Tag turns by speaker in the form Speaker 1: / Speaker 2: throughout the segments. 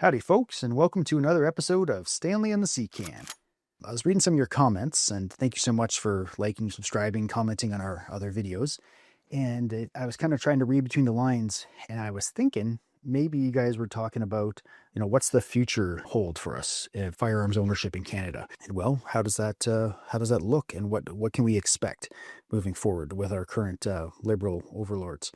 Speaker 1: Howdy, folks, and welcome to another episode of Stanley and the Sea Can. I was reading some of your comments, and thank you so much for liking, subscribing, commenting on our other videos. And I was kind of trying to read between the lines, and I was thinking maybe you guys were talking about, what's the future hold for us, firearms ownership in Canada? And well, how does that look, and what can we expect moving forward with our current liberal overlords?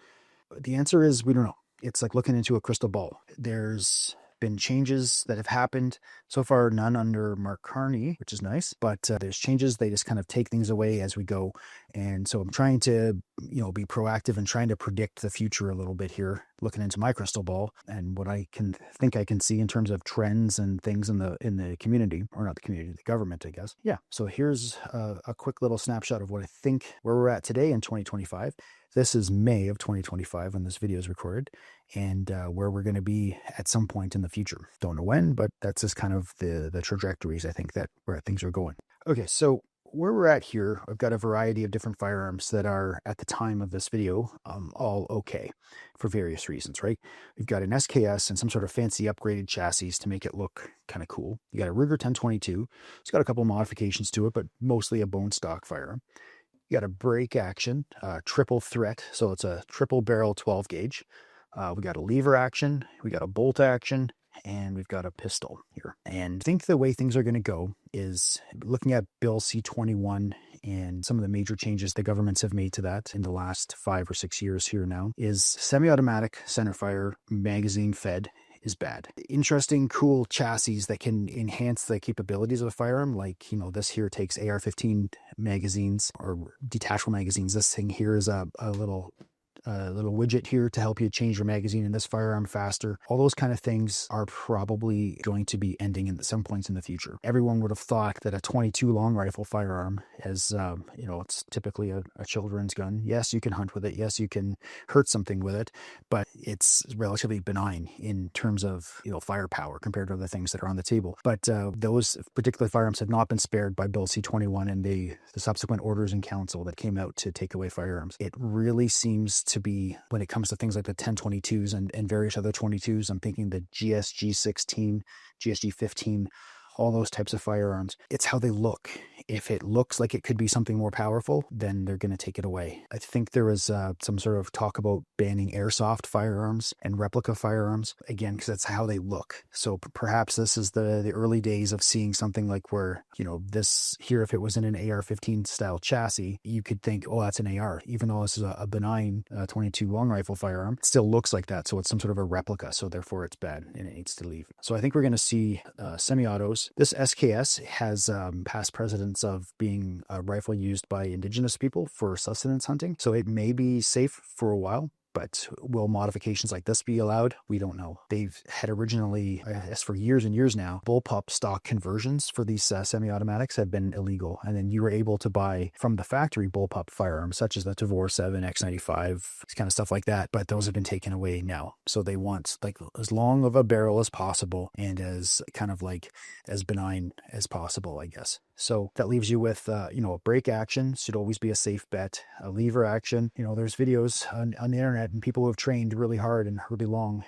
Speaker 1: The answer is we don't know. It's like looking into a crystal ball. There's been changes that have happened so far, none under Mark Carney, which is nice, but there's changes. They just kind of take things away as we go. And so I'm trying to, be proactive and trying to predict the future a little bit here, looking into my crystal ball and what I can see in terms of trends and things in the community, or not the community, the government, I guess. Yeah. So here's a quick little snapshot of what I think where we're at today in 2025. This is May of 2025 when this video is recorded, and where we're going to be at some point in the future. Don't know when, but that's just kind of the trajectories, I think, that where things are going. Okay, so where we're at here, I've got a variety of different firearms that are, at the time of this video, all okay for various reasons, right? We've got an SKS and some sort of fancy upgraded chassis to make it look kind of cool. You got a Ruger 1022. It's got a couple modifications to it, but mostly a bone stock firearm. You got a break action, triple threat, so it's a triple barrel 12 gauge. We got a lever action, we got a bolt action, and we've got a pistol here. And I think the way things are going to go is looking at Bill C-21 and some of the major changes the governments have made to that in the last 5 or 6 years here now is semi-automatic centerfire magazine fed is bad. Interesting, cool chassis that can enhance the capabilities of a firearm. Like, this here takes AR-15 magazines or detachable magazines. This thing here is a little widget here to help you change your magazine in this firearm faster. All those kind of things are probably going to be ending at some points in the future. Everyone would have thought that a 22 long rifle firearm is, it's typically a children's gun. Yes, you can hunt with it. Yes, you can hurt something with it, but it's relatively benign in terms of, firepower compared to other things that are on the table. But those particular firearms have not been spared by Bill C-21 and the subsequent orders in council that came out to take away firearms. It really seems to be, when it comes to things like the 1022s and various other 22s, I'm thinking the GSG 16, GSG 15, all those types of firearms. It's how they look. If it looks like it could be something more powerful, then they're going to take it away. I think there was some sort of talk about banning airsoft firearms and replica firearms, again, because that's how they look. So perhaps this is the early days of seeing something like where, this here, if it was in an AR-15 style chassis, you could think, oh, that's an AR. Even though this is a benign 22 long rifle firearm, it still looks like that. So it's some sort of a replica. So therefore it's bad and it needs to leave. So I think we're going to see semi-autos. This SKS has past precedents of being a rifle used by Indigenous people for sustenance hunting, so it may be safe for a while. But will modifications like this be allowed? We don't know. They've had originally, I guess for years and years now, bullpup stock conversions for these semi-automatics have been illegal. And then you were able to buy from the factory bullpup firearms, such as the Tavor 7, X95, kind of stuff like that. But those have been taken away now. So they want like as long of a barrel as possible and as kind of like as benign as possible, I guess. So that leaves you with, a break action should always be a safe bet. A lever action, there's videos on the internet and people who have trained really hard and really long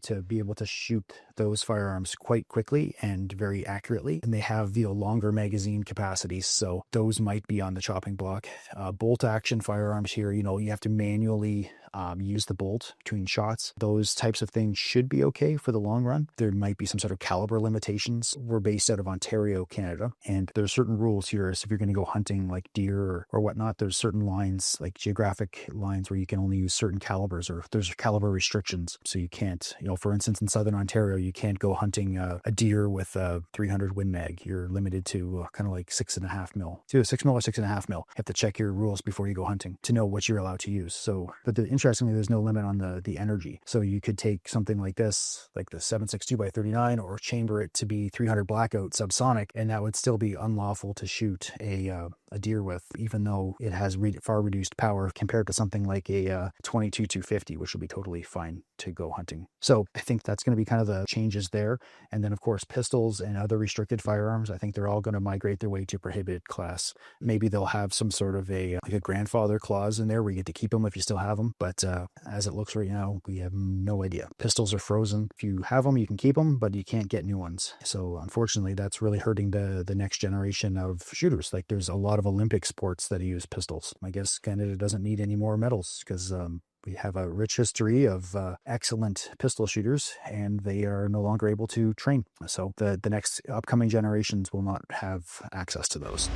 Speaker 1: to be able to shoot those firearms quite quickly and very accurately. And they have, longer magazine capacities. So those might be on the chopping block. Bolt action firearms here, you have to manually use the bolt between shots. Those types of things should be okay for the long run. There might be some sort of caliber limitations. We're based out of Ontario, Canada, and there's certain rules here. So if you're going to go hunting like deer or whatnot, there's certain lines, like geographic lines, where you can only use certain calibers, or there's caliber restrictions. So you can't, for instance, in Southern Ontario, you can't go hunting a deer with a 300 Win Mag. You're limited to kind of like 6.5 mil. To 6 mil or 6.5 mil. You have to check your rules before you go hunting to know what you're allowed to use. So, but interestingly, there's no limit on the energy. So you could take something like this, like the 7.62x39, or chamber it to be 300 blackout subsonic, and that would still be unlawful to shoot a a deer with, even though it has far reduced power compared to something like a 22 250, which will be totally fine to go hunting. So I think that's going to be kind of the changes there. And then, of course, pistols and other restricted firearms, I think they're all going to migrate their way to prohibited class. Maybe they'll have some sort of a grandfather clause in there where you get to keep them if you still have them. But as it looks right now, we have no idea. Pistols are frozen. If you have them, you can keep them, but you can't get new ones. So unfortunately, that's really hurting the next generation of shooters. Like there's a lot of Olympic sports that use pistols. I guess Canada doesn't need any more medals because we have a rich history of excellent pistol shooters, and they are no longer able to train. So the next upcoming generations will not have access to those.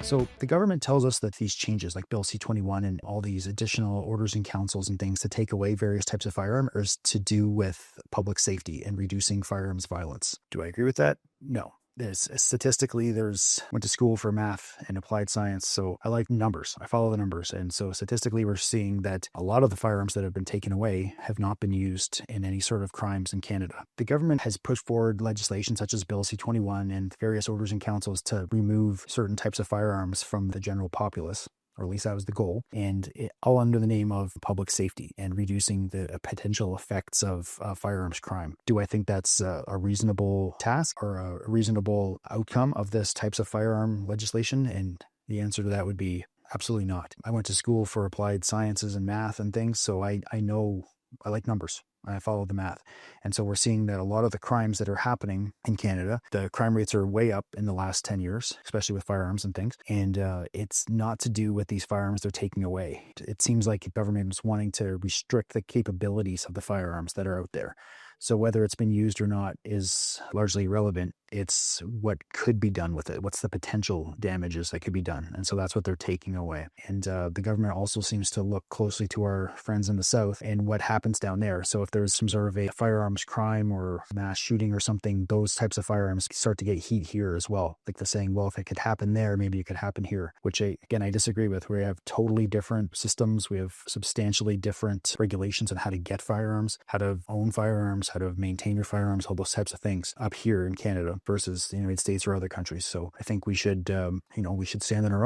Speaker 1: So the government tells us that these changes like Bill C-21 and all these additional orders and councils and things to take away various types of firearms are to do with public safety and reducing firearms violence. Do I agree with that? No. Statistically, went to school for math and applied science, so I like numbers. I follow the numbers. And so statistically, we're seeing that a lot of the firearms that have been taken away have not been used in any sort of crimes in Canada. The government has pushed forward legislation such as Bill C-21 and various orders and councils to remove certain types of firearms from the general populace, or at least that was the goal, and all under the name of public safety and reducing the potential effects of firearms crime. Do I think that's a reasonable task or a reasonable outcome of this types of firearm legislation? And the answer to that would be absolutely not. I went to school for applied sciences and math and things, so I know I like numbers. I follow the math. And so we're seeing that a lot of the crimes that are happening in Canada, the crime rates are way up in the last 10 years, especially with firearms and things. And it's not to do with these firearms they're taking away. It seems like the government is wanting to restrict the capabilities of the firearms that are out there. So whether it's been used or not is largely irrelevant. It's what could be done with it. What's the potential damages that could be done? And so that's what they're taking away. And the government also seems to look closely to our friends in the South and what happens down there. So if there's some sort of a firearms crime or mass shooting or something, those types of firearms start to get heat here as well. Like the saying, well, if it could happen there, maybe it could happen here, which I disagree with. We have totally different systems. We have substantially different regulations on how to get firearms, how to own firearms, how to maintain your firearms, all those types of things up here in Canada versus the United States or other countries. So I think we should, we should stand on our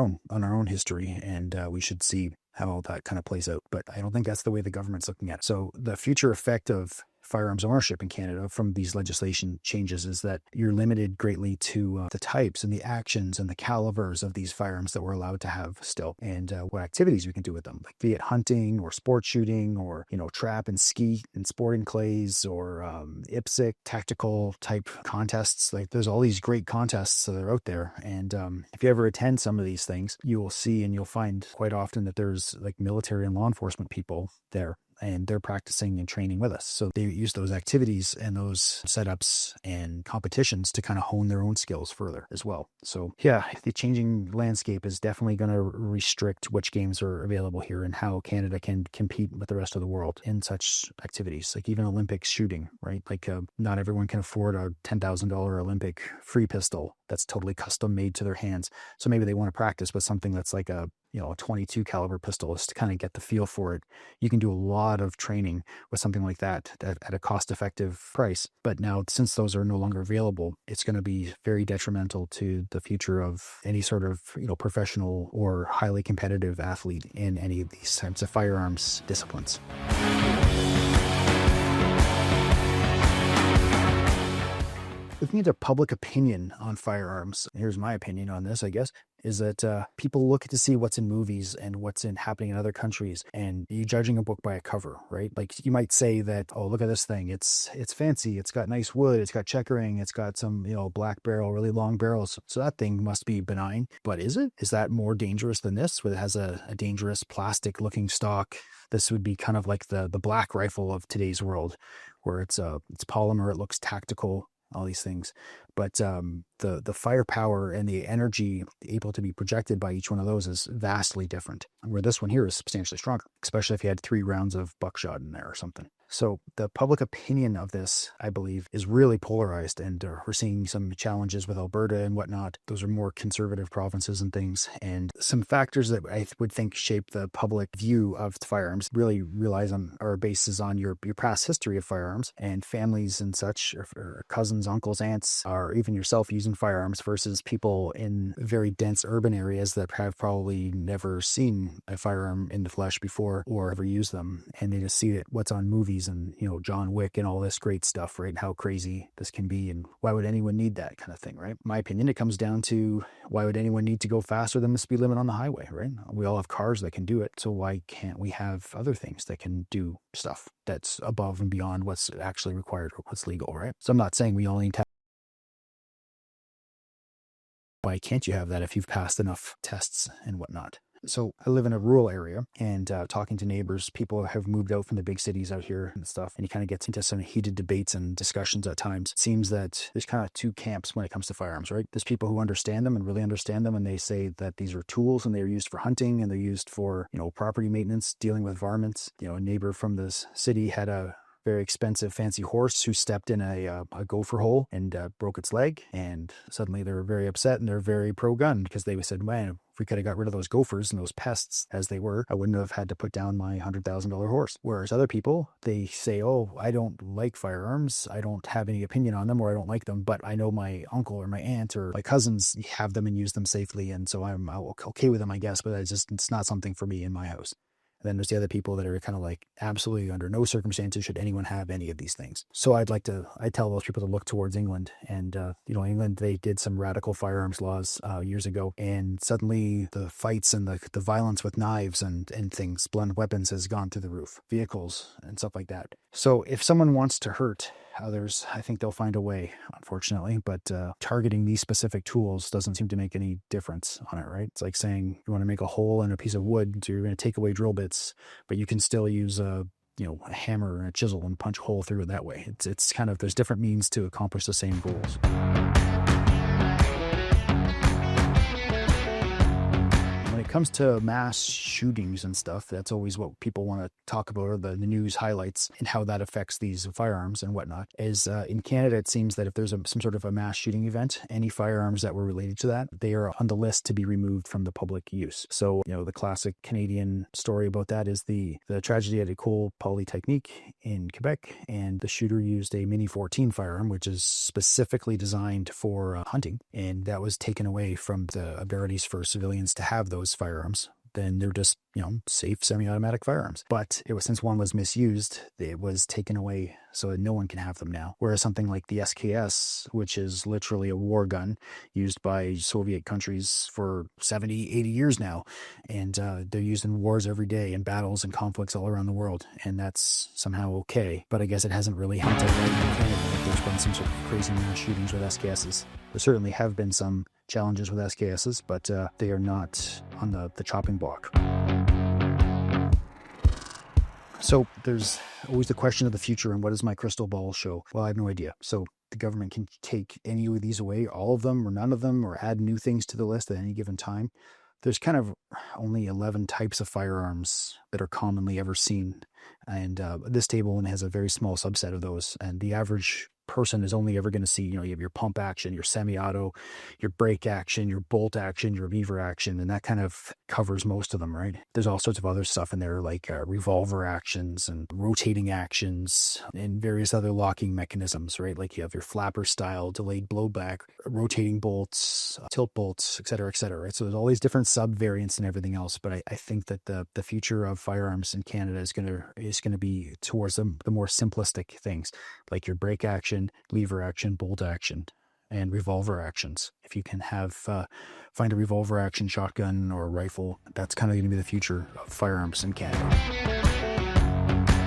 Speaker 1: own history, and we should see how all that kind of plays out. But I don't think that's the way the government's looking at it. So the future effect of firearms ownership in Canada from these legislation changes is that you're limited greatly to the types and the actions and the calibers of these firearms that we're allowed to have still, and what activities we can do with them, like be it hunting or sport shooting or, trap and ski and sporting clays or IPSC tactical type contests. Like there's all these great contests that are out there. And if you ever attend some of these things, you will see and you'll find quite often that there's like military and law enforcement people there, and they're practicing and training with us. So they use those activities and those setups and competitions to kind of hone their own skills further as well. So yeah, the changing landscape is definitely going to restrict which games are available here and how Canada can compete with the rest of the world in such activities, like even Olympic shooting, right? Like not everyone can afford a $10,000 Olympic free pistol that's totally custom made to their hands. So maybe they want to practice with something that's like a 22 caliber pistol just to kind of get the feel for it. You can do a lot of training with something like that at a cost-effective price. But now, since those are no longer available, it's going to be very detrimental to the future of any sort of, professional or highly competitive athlete in any of these types of firearms disciplines. Looking into public opinion on firearms, here's my opinion on this, I guess, is that people look to see what's in movies and what's happening in other countries, and you're judging a book by a cover, right? Like you might say that, oh, look at this thing. It's fancy. It's got nice wood. It's got checkering. It's got some, black barrel, really long barrels. So that thing must be benign. But is it? Is that more dangerous than this, where it has a dangerous plastic looking stock? This would be kind of like the black rifle of today's world, where it's polymer. It looks tactical. All these things, but the firepower and the energy able to be projected by each one of those is vastly different, where this one here is substantially stronger, especially if you had 3 rounds of buckshot in there or something. So the public opinion of this, I believe, is really polarized, and we're seeing some challenges with Alberta and whatnot. Those are more conservative provinces and things, and some factors that I would think shape the public view of firearms really relies on or bases on your past history of firearms and families and such, or cousins cousins, uncles, aunts, or even yourself using firearms versus people in very dense urban areas that have probably never seen a firearm in the flesh before or ever used them. And they just see it, what's on movies and, John Wick and all this great stuff, right? How crazy this can be. And why would anyone need that kind of thing, right? In my opinion, it comes down to why would anyone need to go faster than the speed limit on the highway, right? We all have cars that can do it. So why can't we have other things that can do stuff that's above and beyond what's actually required or what's legal, right? So I'm not saying we only need to. Why can't you have that if you've passed enough tests and whatnot? So I live in a rural area, and talking to neighbors, people have moved out from the big cities out here and stuff, and he kind of gets into some heated debates and discussions at times. It seems that there's kind of two camps when it comes to firearms, right? There's people who understand them and really understand them, and they say that these are tools and they're used for hunting and they're used for, property maintenance, dealing with varmints. A neighbor from this city had a very expensive fancy horse who stepped in a gopher hole and broke its leg, and suddenly they're very upset and they're very pro-gun because they said, man, if we could have got rid of those gophers and those pests as they were, I wouldn't have had to put down my $100,000 horse. Whereas other people, they say, oh, I don't like firearms, I don't have any opinion on them, or I don't like them, but I know my uncle or my aunt or my cousins have them and use them safely, and so I'm okay with them, I guess, but it's not something for me in my house. And then there's the other people that are kind of like, absolutely under no circumstances should anyone have any of these things. So I tell those people to look towards England. And, England, they did some radical firearms laws years ago. And suddenly the fights and the violence with knives and things, blunt weapons, has gone through the roof. Vehicles and stuff like that. So if someone wants to hurt others, I think they'll find a way, unfortunately. But targeting these specific tools doesn't seem to make any difference on it, right? It's like saying you want to make a hole in a piece of wood, so you're going to take away drill bits, but you can still use a hammer and a chisel and punch a hole through it that way. It's kind of, there's different means to accomplish the same goals. When it comes to mass shootings and stuff, that's always what people want to talk about, or the news highlights and how that affects these firearms and whatnot. Is in Canada, it seems that if there's some sort of a mass shooting event, any firearms that were related to that, they are on the list to be removed from the public use. So, the classic Canadian story about that is the tragedy at École Polytechnique in Quebec, and the shooter used a Mini 14 firearm, which is specifically designed for hunting, and that was taken away from the abilities for civilians to have those firearms. Then they're just, safe semi-automatic firearms. But since one was misused, it was taken away so that no one can have them now. Whereas something like the SKS, which is literally a war gun used by Soviet countries for 70, 80 years now, and they're used in wars every day, in battles and conflicts all around the world, and that's somehow okay. But I guess it hasn't really hunted right in Canada. There's been some sort of crazy mass shootings with SKSs. There certainly have been some challenges with SKSs, but they are not on the chopping block. So there's always the question of the future, and what does my crystal ball show? Well, I have no idea. So the government can take any of these away, all of them or none of them, or add new things to the list at any given time. There's kind of only 11 types of firearms that are commonly ever seen, and this table only has a very small subset of those, and the average person is only ever going to see, you have your pump action, your semi-auto, your brake action, your bolt action, your lever action, and that kind of covers most of them, right? There's all sorts of other stuff in there, like revolver actions and rotating actions and various other locking mechanisms, right? Like you have your flapper style, delayed blowback, rotating bolts, tilt bolts, et cetera, right? So there's all these different sub variants and everything else, but I think that the future of firearms in Canada is going to be towards the more simplistic things, like your brake action, lever action, bolt action, and revolver actions. If you can find a revolver action shotgun or a rifle, that's kind of going to be the future of firearms in Canada.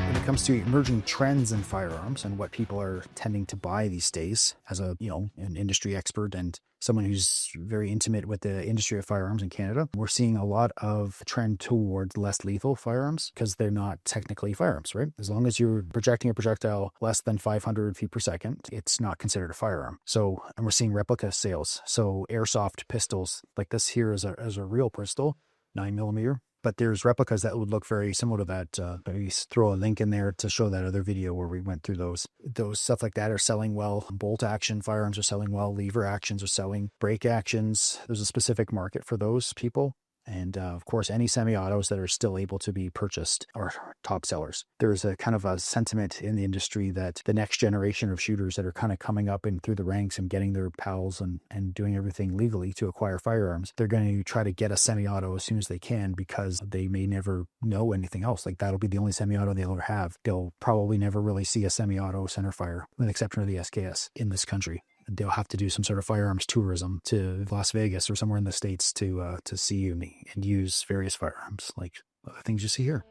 Speaker 1: When it comes to emerging trends in firearms and what people are tending to buy these days, as an industry expert and someone who's very intimate with the industry of firearms in Canada, we're seeing a lot of trend towards less lethal firearms because they're not technically firearms, right? As long as you're projecting a projectile less than 500 feet per second, it's not considered a firearm. So, and we're seeing replica sales. So airsoft pistols, like this here is a real pistol, 9mm. But there's replicas that would look very similar to that. Maybe throw a link in there to show that other video where we went through those. Those stuff like that are selling well. Bolt action firearms are selling well. Lever actions are selling. Brake actions, there's a specific market for those people. And of course, any semi-autos that are still able to be purchased are top sellers. There's a kind of a sentiment in the industry that the next generation of shooters that are kind of coming up and through the ranks and getting their pals and doing everything legally to acquire firearms, they're going to try to get a semi-auto as soon as they can because they may never know anything else. Like that'll be the only semi-auto they'll ever have. They'll probably never really see a semi-auto centerfire, with the exception of the SKS in this country. They'll have to do some sort of firearms tourism to Las Vegas or somewhere in the States to see and use various firearms, like other things you see here.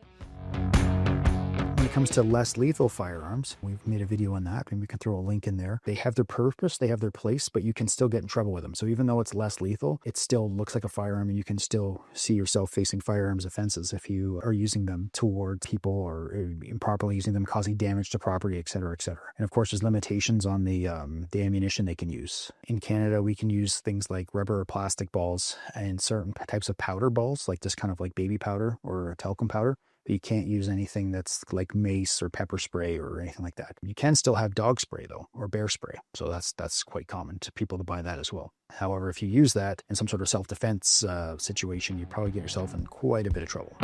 Speaker 1: When it comes to less lethal firearms, we've made a video on that, and we can throw a link in there. They have their purpose, they have their place, but you can still get in trouble with them. So even though it's less lethal, it still looks like a firearm, and you can still see yourself facing firearms offenses if you are using them toward people or improperly using them, causing damage to property, et cetera, et cetera. And of course, there's limitations on the ammunition they can use. In Canada, we can use things like rubber or plastic balls and certain types of powder balls, like just kind of like baby powder or talcum powder. You can't use anything that's like mace or pepper spray or anything like that. You can still have dog spray though, or bear spray. So that's quite common to people to buy that as well. However, if you use that in some sort of self-defense situation, you probably get yourself in quite a bit of trouble.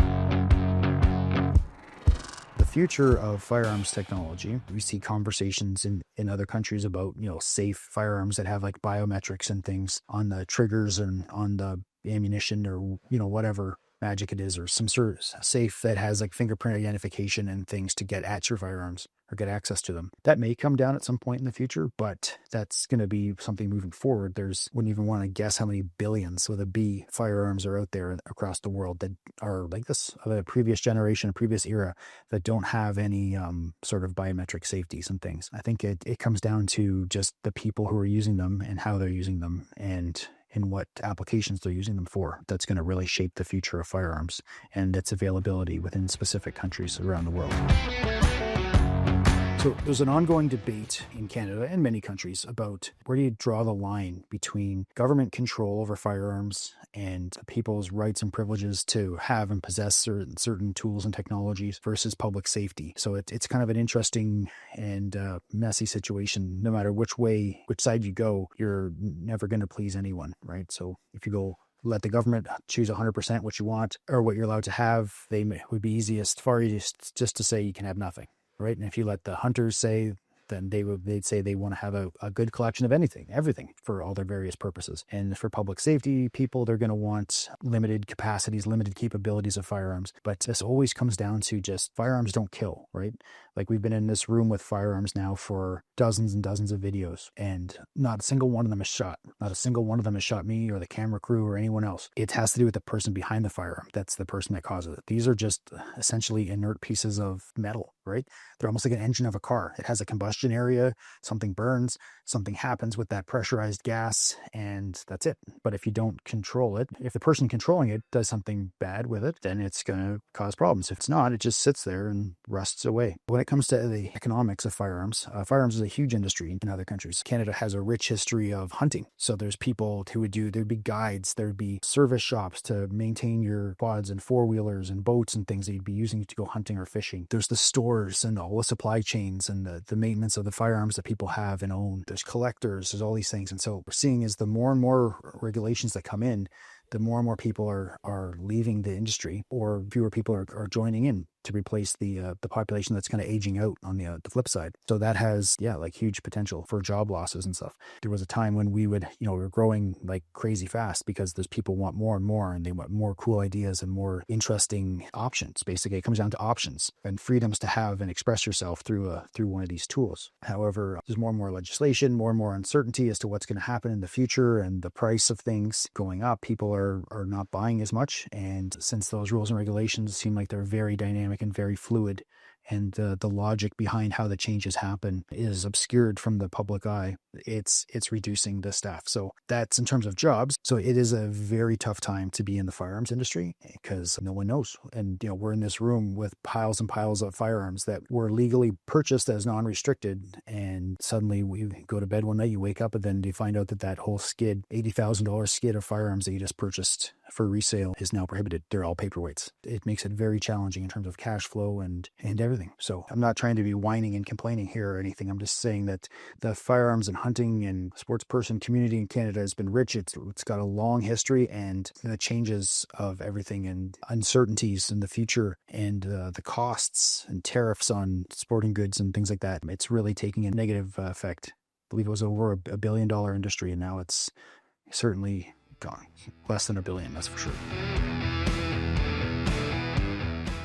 Speaker 1: The future of firearms technology, we see conversations in other countries about, safe firearms that have like biometrics and things on the triggers and on the ammunition or, whatever magic it is, or some sort of safe that has like fingerprint identification and things to get at your firearms or get access to them. That may come down at some point in the future, but that's going to be something moving forward. Wouldn't even want to guess how many billions with a B firearms are out there across the world that are like this of a previous generation, a previous era, that don't have any sort of biometric safeties and things. I think it comes down to just the people who are using them and how they're using them and in what applications they're using them for. That's going to really shape the future of firearms and its availability within specific countries around the world. So there's an ongoing debate in Canada and many countries about where do you draw the line between government control over firearms and people's rights and privileges to have and possess certain tools and technologies versus public safety. So it's kind of an interesting and messy situation. No matter which side you go, you're never going to please anyone, right? So if you go let the government choose 100% what you want or what you're allowed to have, would be far easiest just to say you can have nothing. Right. And if you let the hunters say, then they'd say they want to have a good collection of everything for all their various purposes. And for public safety people, they're going to want limited capacities, limited capabilities of firearms. But this always comes down to just firearms don't kill, right? Like we've been in this room with firearms now for dozens and dozens of videos, and not a single one of them is shot. Not a single one of them has shot me or the camera crew or anyone else. It has to do with the person behind the firearm. That's the person that causes it. These are just essentially inert pieces of metal, right? They're almost like an engine of a car. It has a combustion area, something burns, something happens with that pressurized gas, and that's it. But if you don't control it, if the person controlling it does something bad with it, then it's going to cause problems. If it's not, it just sits there and rusts away. When it comes to the economics of firearms, firearms is a huge industry in other countries. Canada has a rich history of hunting. So there's people who there'd be guides, there'd be service shops to maintain your quads and four-wheelers and boats and things that you'd be using to go hunting or fishing. There's the stores and all the supply chains and the maintenance of the firearms that people have and own. There's collectors, there's all these things. And so what we're seeing is the more and more regulations that come in, the more and more people are leaving the industry, or fewer people are joining in to replace the population that's kind of aging out on the flip side. So that has, like huge potential for job losses and stuff. There was a time when we were growing like crazy fast because those people want more and more, and they want more cool ideas and more interesting options. Basically, it comes down to options and freedoms to have and express yourself through one of these tools. However, there's more and more legislation, more and more uncertainty as to what's going to happen in the future, and the price of things going up. People are not buying as much, and since those rules and regulations seem like they're very dynamic and very fluid, and the logic behind how the changes happen is obscured from the public eye, it's reducing the staff. So that's in terms of jobs. So it is a very tough time to be in the firearms industry because no one knows. And we're in this room with piles and piles of firearms that were legally purchased as non-restricted, and suddenly we go to bed one night, you wake up, and then you find out that whole skid, $80,000 skid of firearms that you just purchased for resale is now prohibited. They're all paperweights. It makes it very challenging in terms of cash flow and everything. So I'm not trying to be whining and complaining here or anything. I'm just saying that the firearms and hunting and sports person community in Canada has been rich. It's got a long history, and the changes of everything and uncertainties in the future and the costs and tariffs on sporting goods and things like that, it's really taking a negative effect. I believe it was over a $1 billion industry, and now it's certainly gone. Less than $1 billion, that's for sure.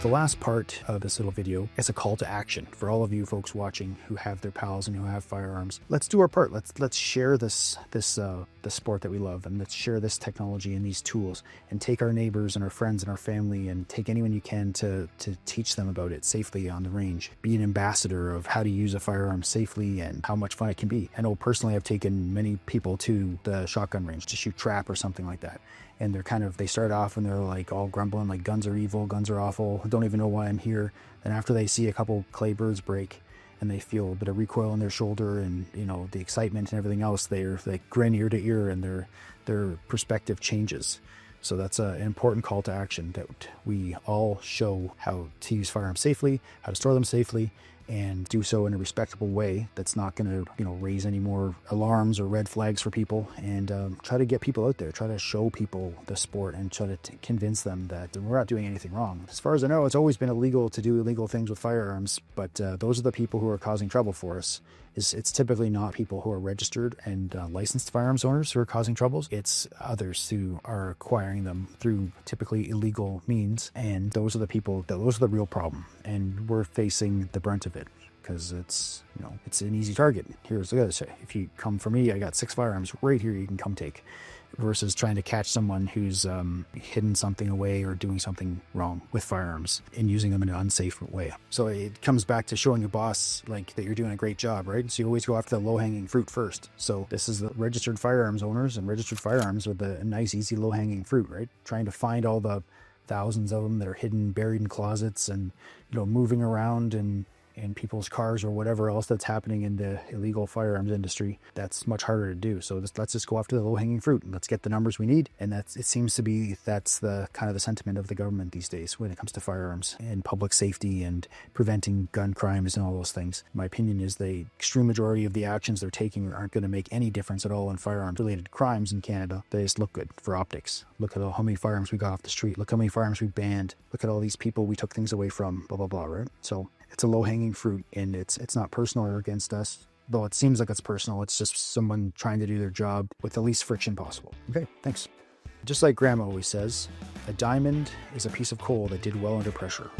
Speaker 1: The last part of this little video is a call to action for all of you folks watching who have their pals and who have firearms. Let's do our part. Let's share the sport that we love, and let's share this technology and these tools, and take our neighbors and our friends and our family, and take anyone you can to teach them about it safely on the range. Be an ambassador of how to use a firearm safely and how much fun it can be. I know personally I've taken many people to the shotgun range to shoot trap or something like that. And they start off and they're like all grumbling, like guns are evil, guns are awful, I don't even know why I'm here. Then after they see a couple clay birds break and they feel a bit of recoil in their shoulder and, you know, the excitement and everything else, they're like grin ear to ear, and their perspective changes. So that's an important call to action, that we all show how to use firearms safely, how to store them safely, and do so in a respectable way that's not going to, you know, raise any more alarms or red flags for people, and try to get people out there, try to show people the sport, and try to convince them that we're not doing anything wrong. As far as I know, it's always been illegal to do illegal things with firearms, but those are the people who are causing trouble for us. It's typically not people who are registered and licensed firearms owners who are causing troubles. It's others who are acquiring them through typically illegal means, and those are the real problem, and we're facing the brunt of it, because it's an easy target. Here's the other say, if you come for me, I got 6 firearms right here you can come take, versus trying to catch someone who's hidden something away or doing something wrong with firearms and using them in an unsafe way. So it comes back to showing your boss like that you're doing a great job, right? So you always go after the low-hanging fruit first. So this is the registered firearms owners and registered firearms with a nice, easy, low-hanging fruit, right? Trying to find all the thousands of them that are hidden, buried in closets, and, you know, moving around and in people's cars or whatever else that's happening in the illegal firearms industry. That's much harder to do. So let's just go after the low-hanging fruit, and let's get the numbers we need. And it seems to be that's the kind of the sentiment of the government these days when it comes to firearms and public safety and preventing gun crimes and all those things. My opinion is the extreme majority of the actions they're taking aren't going to make any difference at all in firearms related crimes in Canada. They just look good for optics. Look at how many firearms we got off the street. Look how many firearms we banned. Look at all these people we took things away from, blah, blah, blah, right? So it's a low-hanging fruit, and it's not personal or against us, though it seems like it's personal. It's just someone trying to do their job with the least friction possible. Okay, thanks. Just like Grandma always says, a diamond is a piece of coal that did well under pressure.